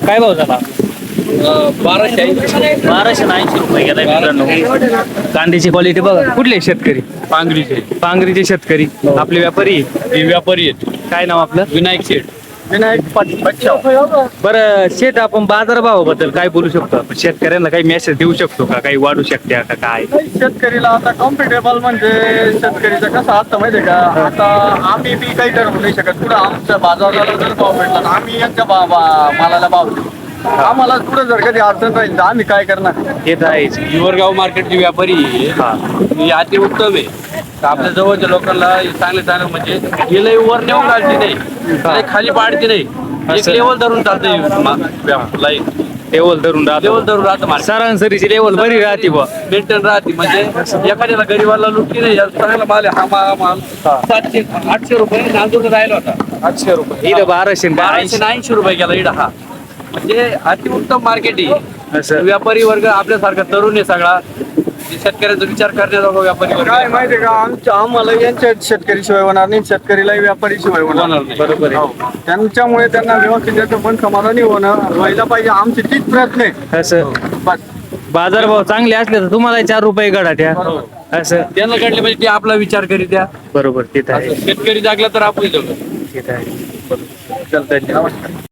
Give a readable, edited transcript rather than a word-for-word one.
काय भाव झाला? 1280 1280 रुपये गेलाय मित्रांनो. कांद्याची क्वालिटी बघा. कुठले शेतकरी? पांगरीचे पांगरीचे शेतकरी. आपले व्यापारी. हे व्यापारी आहेत. काय नाव आपलं? विनायक शेठ. बरं शेत, आपण बाजारभावाबद्दल काय बोलू शकतो? आपण शेतकऱ्यांना काही मेसेज देऊ शकतो का? काही वाढू शकते का काय? शेतकरीला आता कम्फर्टेबल म्हणजे शेतकरीचं कसं असतं माहितीये का, आता आम्ही बी काही ठरवू नाही शकत. पुढे आमच्या बाजाराला जर भाव भेटला तर आम्ही यांच्या मालाला भाव देऊ. आम्हाला पुढे जर कधी अडचण राहील तर आम्ही काय करणार? हे तर आहेच. हिवरगाव मार्केटचे व्यापारी आहे. हा. ही अति उत्तम आहे. तर आपल्या जवळच्या लोकांना चांगले चांगले म्हणजे हे लई वर नेऊन घालते नाही, लई खाली पाडते नाही, एक असं. लेवल धरून चालते. लेवल धरून राहतो. लेवल धरून राहतं मार्केट, सरासरीची लेवल बरी राहते बुवा. मेंटेन राहते. म्हणजे एखाद्याला गरीबाला लुटली नाही. चांगला माल आहे. हा माल 700-800 रुपये नांदूर राहिला होता. 800 रुपये. इथं 1280 1280 रुपये गेला इडा. हा म्हणजे अतिउत्तम मार्केट आहे. असं. व्यापारी वर्ग आपल्यासारखा तरुण आहे सगळा. शेतकऱ्याचा विचार करण्याचा व्यापारी वर्ग काय आहे. माहितीये का, आम्हाला यांच्या शेतकरी शिवाय होणार नाही, शेतकरीलाही व्यापारी शिवाय होणार होणार नाही. नाही. बरोबर आहे. हो. त्यांच्यामुळे त्यांना व्यवस्थित त्याचं पण समाधानी होणं व्हायला पाहिजे. आमची तीच प्रयत्न आहे. असं बस. बाजारभाव चांगले असले तर तुम्हाला 4 रुपये गडा त्या. असं. त्यांना काढले म्हणजे ते आपला विचार करीत द्या. बरोबर. तिथं आहे. शेतकरी जागला तर आपण जगू. तिथं आहे. बरोबर. चल धन्यवाद.